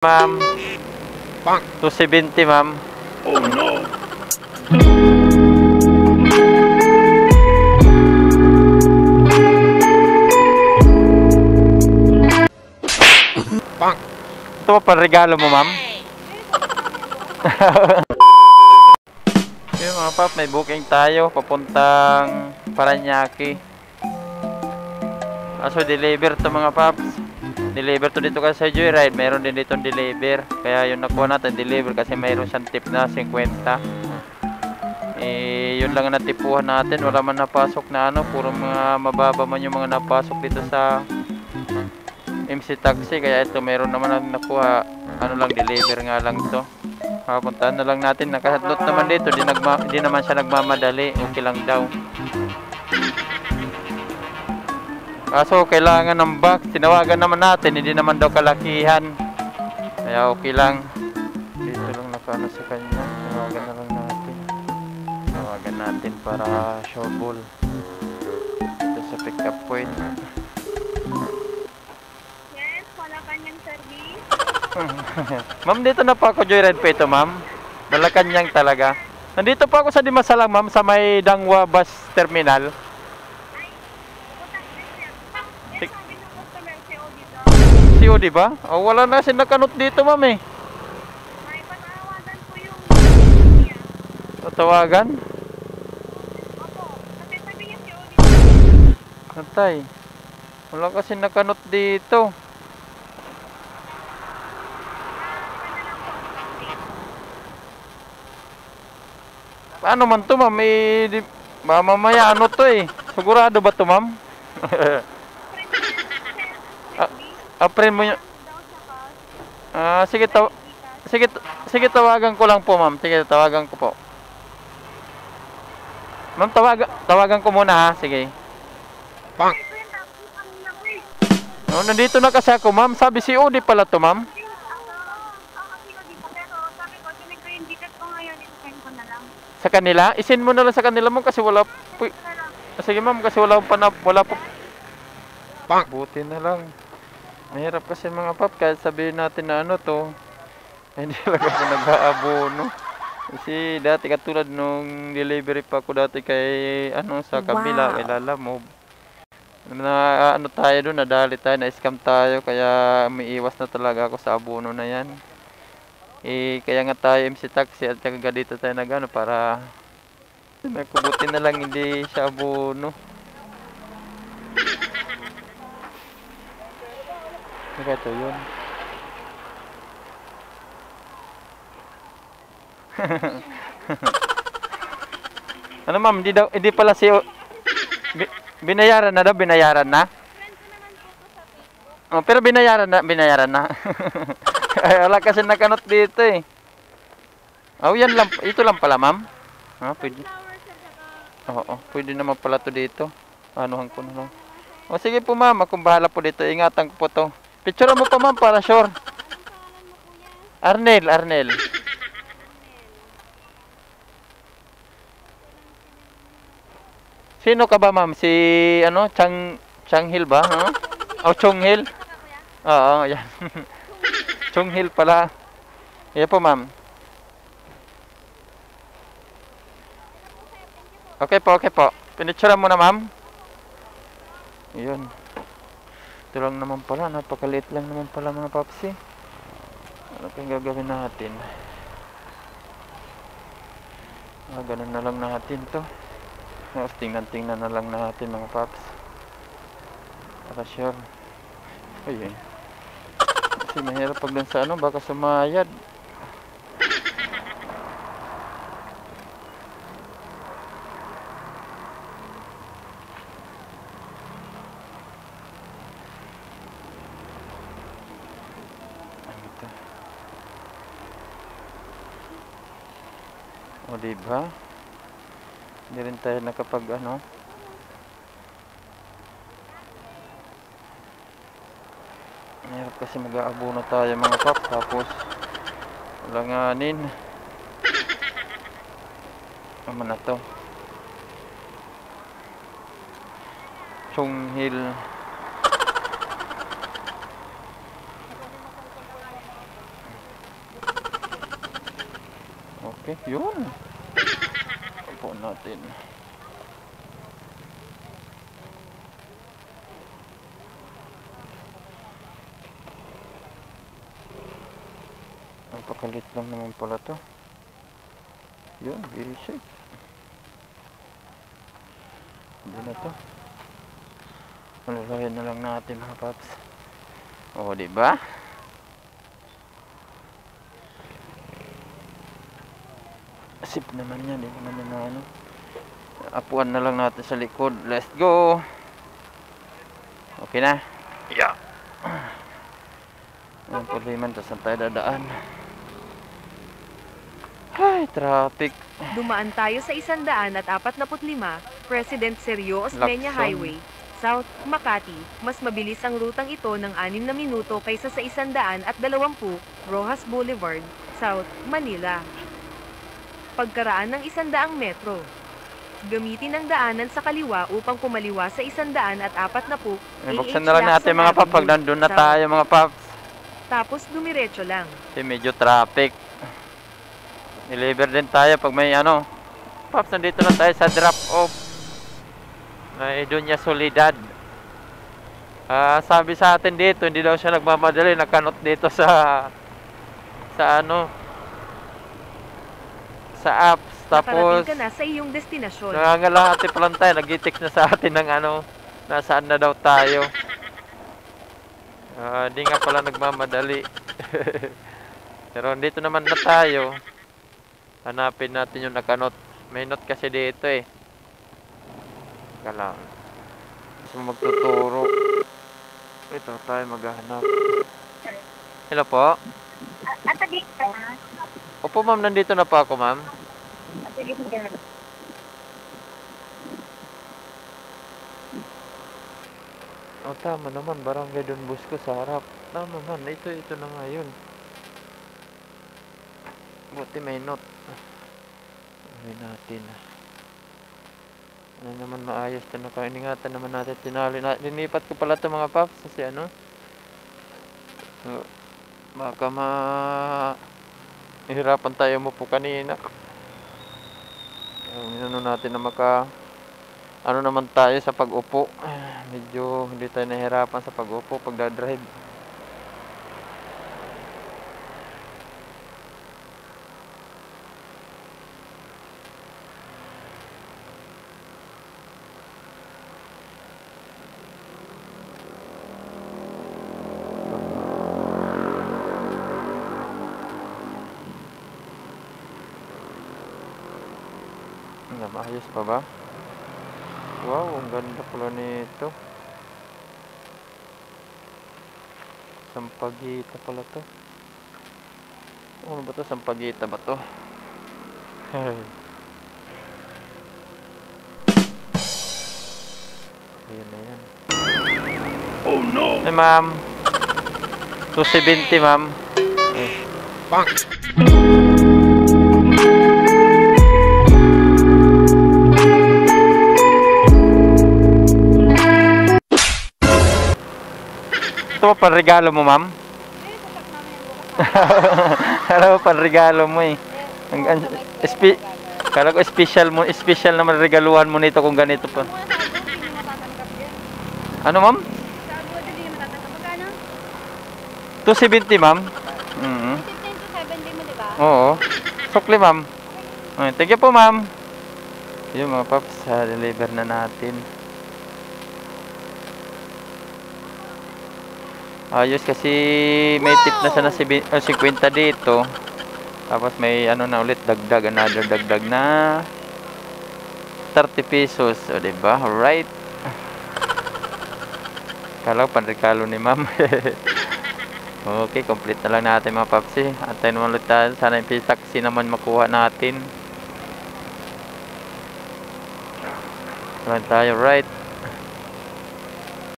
Ma'am. 270, ma'am. Oh no. Ito pa regalo mo, ma'am. Yung mga pap, may booking tayo papuntang Paranaque. So deliver to mga paps. Deliver to dito kasi sa Joyride. Mayroon din dito deliver. Kaya yung nakuha natin deliver kasi mayroon siyang tip na 50. Yun lang ang natipuhan natin. Wala man napasok na ano. Puro mga mababa man yung mga napasok dito sa MC Taxi. Kaya ito mayroon naman ang nakuha. Ano lang, deliver nga lang to. Papuntahan na lang natin. Nakahatlot naman dito. Di naman siya nagmamadali. Okay lang daw. Kaso kailangan ng box. Tinawagan naman natin. Hindi naman daw kalakihan. Kaya okay lang. Dito lang nakano sa kanya. Tawagan na lang natin. Tawagan natin para showball. Dito sa pick up point. Yes, wala kanyang service. Ma'am, dito na po ako. Joyride po ito, ma'am. Malacanang talaga. Nandito po ako sa Dimasalang, ma'am, sa may Dangwa Bus Terminal. Sabi ng customer, COD daw. COD ba? Oh, wala na sinakanot dito, ma'am eh. May patawagan po yung niya. Tatawagan? Opo, kasi sabi niya COD. Natay. Wala kasi nakanot dito. Paano man to, ma'am? Mamaya ano to eh. Sigurado ba to, ma'am? Aprin mo yun. Sige, sige, tawagan ko lang po, ma'am. Sige, tawagan ko po. Ma'am, tawagan ko muna ha. Sige. Oh, nandito na kasi ako, ma'am. Sabi si Odi pala to, ma'am. Sa kanila? Isin mo na lang sa kanila, ma'am, kasi wala po. Sige, ma'am, kasi wala po. Buti na lang. Mahirap kasi mga pap, kahit sabihin natin na ano to, hindi lang ako nag-aabono. Kasi dati katulad nung delivery pa ako dati kay ano sa kabila, kay Lalamove. Na ano tayo doon, nadali tayo, na-scam tayo, kaya umiiwas na talaga ako sa abono na yan. Kaya nga tayo MC Taxi at saka dito tayo nagano para nakubuti na lang hindi siya abono. Ito yun. Ano ma'am, hindi pala si binayaran na daw, binayaran na? Oh, pero binayaran na. Ay, wala kasi nakanot dito eh. Oh, yan lang, ito lang pala ma'am. Pwede. Oo, pwede naman pala to dito. Anuhan ko na lang. O sige po ma'am, akong bahala po dito. Ingatan ko po to. Picture mo pa ma'am para sure. Arnel. Sino ka ba ma'am? Si ano, Changhil ba? Oh, Chonghil. Oo, yan. Chonghil pala. Yan po ma'am. Okay po. Pinicture mo na ma'am. Yun. Ito lang naman pala, napakaliit lang naman pala mga papsi. Ano kayong gagawin natin? Ganun na lang natin to. Tingnan na lang natin mga paps. Para sure. Ayun. Kasi mahirap pag dun sa ano, baka sumayad. O diba? Hindi rin tayo nakapag ano. Mahirap kasi mag-aabono tayo mga pap. Tapos langanin. Ano na to? Chonghil. Okay, yun. Upo natin. Napakalit lang naman pala to. Yun, very safe. Hindi na to. Malalayan na lang natin mga paps. O, diba? Sip naman yan. Hindi naman na ano. Apuan na lang natin sa likod. Let's go! Okay na? Yeah. Ang puliman. Tapos saan tayo dadaan? Ay, traffic. Dumaan tayo sa 145 President Sergio Osmeña Lacson. Highway, South Makati. Mas mabilis ang rutang ito ng 6 na minuto kaysa sa 120 Rojas Boulevard, South Manila. Pagkaraan ng 100 metro. Gamitin ang daanan sa kaliwa upang kumaliwa sa 140 Buksan na lang natin mga paps. Pag nandun na tayo mga paps. Tapos dumiretso lang. Kasi medyo traffic. Deliver din tayo pag may ano. Paps, nandito na tayo sa drop off. May Doña Soledad. Sabi sa atin dito, hindi daw siya nagmamadali. Nakanot dito sa ano. Sa apps. Tapos Nakarating ka na sa iyong destinasyon. nangangalahati pa lang tayo. Nag-text na sa atin ng ano. Nasaan na daw tayo. Di nga pala nagmamadali. Pero dito naman na tayo. Hanapin natin yung nakanot. May note kasi dito eh. Teka lang. Gusto mo magtuturo. Ito tayo maghahanap. Hello po. At dito na. Opo ma'am, nandito na po ako ma'am. At dito na. Oh, tama naman. Barangay Don Bosco sa harap. Tama man. Ito na nga yun. Buti may note. Ano natin. Ano naman maayos ito. Nakainingatan naman natin. Linipat ko pala ito mga paps. Kasi ano. Baka hirapan tayo mo po kanina. Ano natin na ano naman tayo sa pag-upo. Medyo hindi tayo nahirapan sa pag-upo pagdadrive. Maayos pa ba? Wow, ang ganda pala nito. Sampaguita pala to. Ano ba to? Sampaguita ba to? Ayan na yan. Oh no! Hey ma'am. 270 ma'am. Bang! Ito pa panregalo mo, ma'am? Ano pa panregalo mo eh? Kala ko special naman regaluhan mo nito kung ganito pa. Ano, ma'am? 270, ma'am? Mm-hmm. 15 to 70 mo, diba? Oo. Sukli, ma'am. Okay, thank you po, ma'am. Yung mga paps, deliver na natin. Ayos kasi may tip na sana 50 dito. Tapos may ano na ulit dagdag, another dagdag na 30 pesos. O diba? Alright. Kala ko panregalo ni ma'am. Okay, complete na lang natin mga papsi. Antayin naman ulit tayo. Sana yung taxi naman makuha natin. Naman tayo, right.